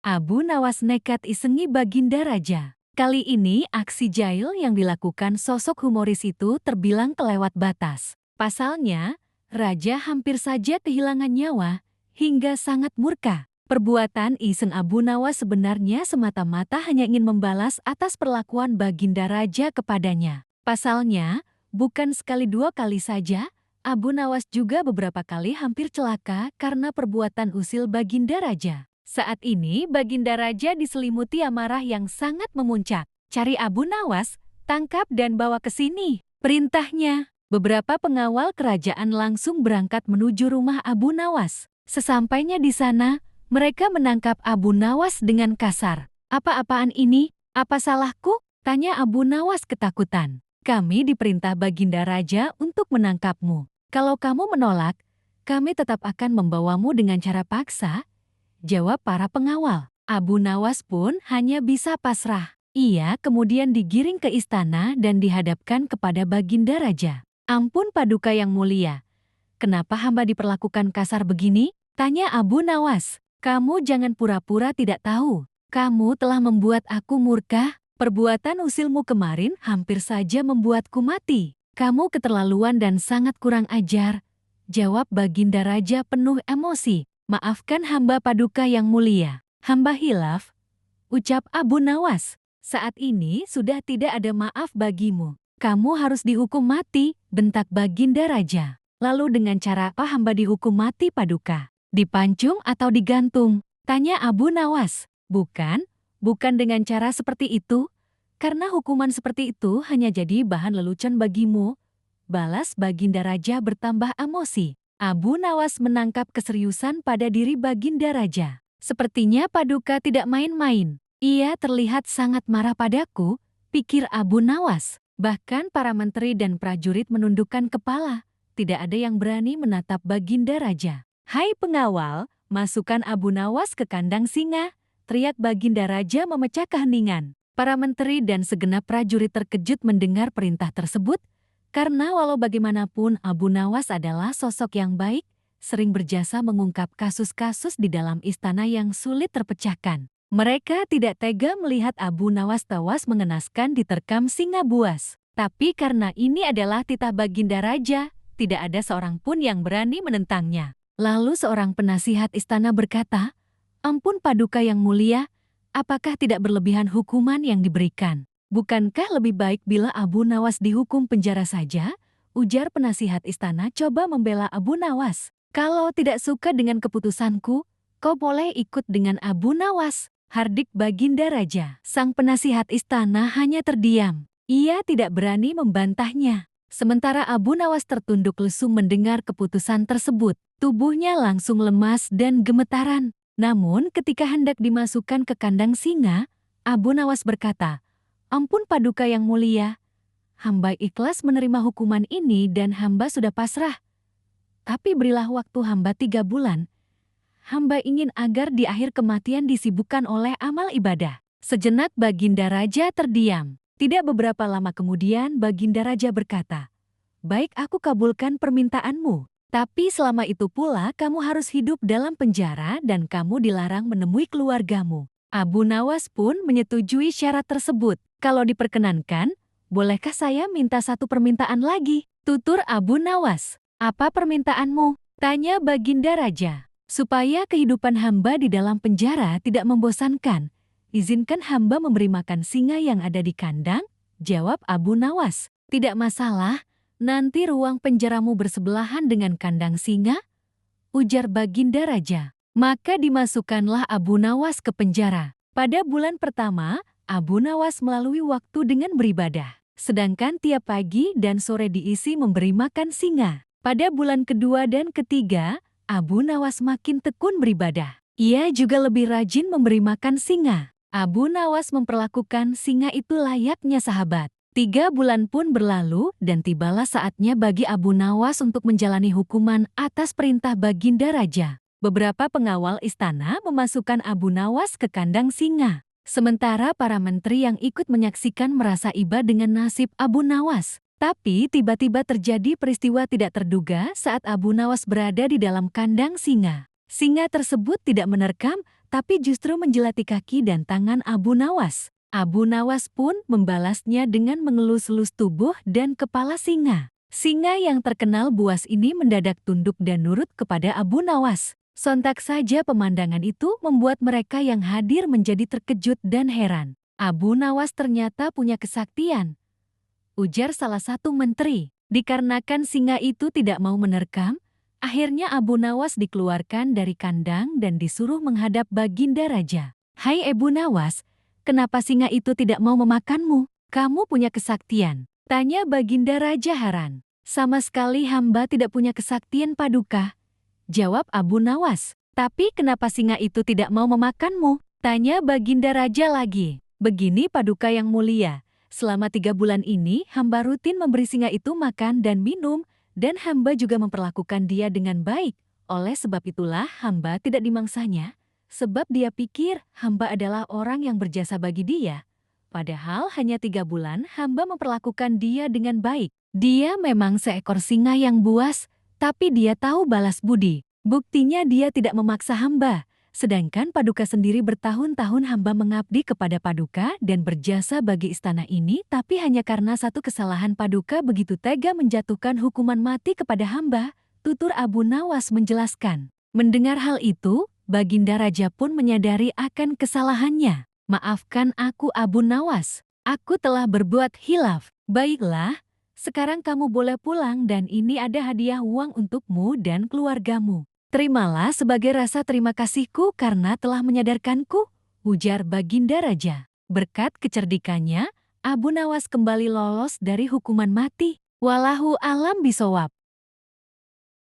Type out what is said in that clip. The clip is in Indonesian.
Abu Nawas nekat isengi Baginda Raja. Kali ini aksi jahil yang dilakukan sosok humoris itu terbilang kelewat batas. Pasalnya, Raja hampir saja kehilangan nyawa hingga sangat murka. Perbuatan iseng Abu Nawas sebenarnya semata-mata hanya ingin membalas atas perlakuan Baginda Raja kepadanya. Pasalnya, bukan sekali dua kali saja, Abu Nawas juga beberapa kali hampir celaka karena perbuatan usil Baginda Raja. Saat ini Baginda Raja diselimuti amarah yang sangat memuncak. Cari Abu Nawas, tangkap dan bawa ke sini. Perintahnya, beberapa pengawal kerajaan langsung berangkat menuju rumah Abu Nawas. Sesampainya di sana, mereka menangkap Abu Nawas dengan kasar. Apa-apaan ini? Apa salahku? Tanya Abu Nawas ketakutan. Kami diperintah Baginda Raja untuk menangkapmu. Kalau kamu menolak, kami tetap akan membawamu dengan cara paksa, jawab para pengawal. Abu Nawas pun hanya bisa pasrah. Ia kemudian digiring ke istana dan dihadapkan kepada Baginda Raja. Ampun Paduka yang mulia, kenapa hamba diperlakukan kasar begini? Tanya Abu Nawas. Kamu jangan pura-pura tidak tahu. Kamu telah membuat aku murka. Perbuatan usilmu kemarin hampir saja membuatku mati. Kamu keterlaluan dan sangat kurang ajar, jawab Baginda Raja penuh emosi. Maafkan hamba Paduka yang mulia. Hamba hilaf, ucap Abu Nawas. Saat ini sudah tidak ada maaf bagimu. Kamu harus dihukum mati, bentak Baginda Raja. Lalu dengan cara apa hamba dihukum mati Paduka? Dipancung atau digantung? Tanya Abu Nawas. Bukan dengan cara seperti itu. Karena hukuman seperti itu hanya jadi bahan lelucon bagimu, balas Baginda Raja bertambah emosi. Abu Nawas menangkap keseriusan pada diri Baginda Raja. Sepertinya Paduka tidak main-main. Ia terlihat sangat marah padaku, pikir Abu Nawas. Bahkan para menteri dan prajurit menundukkan kepala. Tidak ada yang berani menatap Baginda Raja. Hai pengawal, masukkan Abu Nawas ke kandang singa, teriak Baginda Raja memecah keheningan. Para menteri dan segenap prajurit terkejut mendengar perintah tersebut, karena walau bagaimanapun Abu Nawas adalah sosok yang baik, sering berjasa mengungkap kasus-kasus di dalam istana yang sulit terpecahkan. Mereka tidak tega melihat Abu Nawas tewas mengenaskan diterkam singa buas. Tapi karena ini adalah titah Baginda Raja, tidak ada seorang pun yang berani menentangnya. Lalu seorang penasihat istana berkata, "Ampun Paduka yang mulia, apakah tidak berlebihan hukuman yang diberikan? Bukankah lebih baik bila Abu Nawas dihukum penjara saja?" Ujar penasihat istana coba membela Abu Nawas. "Kalau tidak suka dengan keputusanku, kau boleh ikut dengan Abu Nawas," hardik Baginda Raja. Sang penasihat istana hanya terdiam. Ia tidak berani membantahnya. Sementara Abu Nawas tertunduk lesu mendengar keputusan tersebut. Tubuhnya langsung lemas dan gemetaran. Namun ketika hendak dimasukkan ke kandang singa, Abu Nawas berkata, "Ampun Paduka yang mulia, hamba ikhlas menerima hukuman ini dan hamba sudah pasrah. Tapi berilah waktu hamba 3 bulan. Hamba ingin agar di akhir kematian disibukkan oleh amal ibadah." Sejenak Baginda Raja terdiam. Tidak beberapa lama kemudian Baginda Raja berkata, "Baik, aku kabulkan permintaanmu. Tapi selama itu pula kamu harus hidup dalam penjara dan kamu dilarang menemui keluargamu." Abu Nawas pun menyetujui syarat tersebut. "Kalau diperkenankan, bolehkah saya minta satu permintaan lagi?" tutur Abu Nawas. "Apa permintaanmu?" tanya Baginda Raja. "Supaya kehidupan hamba di dalam penjara tidak membosankan, izinkan hamba memberi makan singa yang ada di kandang," jawab Abu Nawas. "Tidak masalah. Nanti ruang penjaramu bersebelahan dengan kandang singa," ujar Baginda Raja. Maka dimasukkanlah Abu Nawas ke penjara. Pada bulan pertama, Abu Nawas melalui waktu dengan beribadah. Sedangkan tiap pagi dan sore diisi memberi makan singa. Pada bulan kedua dan ketiga, Abu Nawas makin tekun beribadah. Ia juga lebih rajin memberi makan singa. Abu Nawas memperlakukan singa itu layaknya sahabat. 3 bulan pun berlalu dan tibalah saatnya bagi Abu Nawas untuk menjalani hukuman atas perintah Baginda Raja. Beberapa pengawal istana memasukkan Abu Nawas ke kandang singa. Sementara para menteri yang ikut menyaksikan merasa iba dengan nasib Abu Nawas. Tapi tiba-tiba terjadi peristiwa tidak terduga saat Abu Nawas berada di dalam kandang singa. Singa tersebut tidak menerkam, tapi justru menjelati kaki dan tangan Abu Nawas. Abu Nawas pun membalasnya dengan mengelus-elus tubuh dan kepala singa. Singa yang terkenal buas ini mendadak tunduk dan nurut kepada Abu Nawas. Sontak saja pemandangan itu membuat mereka yang hadir menjadi terkejut dan heran. Abu Nawas ternyata punya kesaktian, ujar salah satu menteri. Dikarenakan singa itu tidak mau menerkam, akhirnya Abu Nawas dikeluarkan dari kandang dan disuruh menghadap Baginda Raja. Hai Abu Nawas, kenapa singa itu tidak mau memakanmu? Kamu punya kesaktian, tanya Baginda Raja heran. Sama sekali hamba tidak punya kesaktian Paduka, jawab Abu Nawas. Tapi kenapa singa itu tidak mau memakanmu? Tanya Baginda Raja lagi. Begini Paduka yang mulia, selama 3 bulan ini hamba rutin memberi singa itu makan dan minum, dan hamba juga memperlakukan dia dengan baik. Oleh sebab itulah hamba tidak dimangsanya, sebab dia pikir hamba adalah orang yang berjasa bagi dia. Padahal hanya 3 bulan hamba memperlakukan dia dengan baik. Dia memang seekor singa yang buas, tapi dia tahu balas budi. Buktinya dia tidak memaksa hamba. Sedangkan Paduka sendiri bertahun-tahun hamba mengabdi kepada Paduka dan berjasa bagi istana ini, tapi hanya karena satu kesalahan Paduka begitu tega menjatuhkan hukuman mati kepada hamba, tutur Abu Nawas menjelaskan. Mendengar hal itu, Baginda Raja pun menyadari akan kesalahannya. Maafkan aku Abu Nawas, aku telah berbuat hilaf. Baiklah, sekarang kamu boleh pulang dan ini ada hadiah uang untukmu dan keluargamu. Terimalah sebagai rasa terima kasihku karena telah menyadarkanku, ujar Baginda Raja. Berkat kecerdikannya, Abu Nawas kembali lolos dari hukuman mati. Wallahu alam bisawab.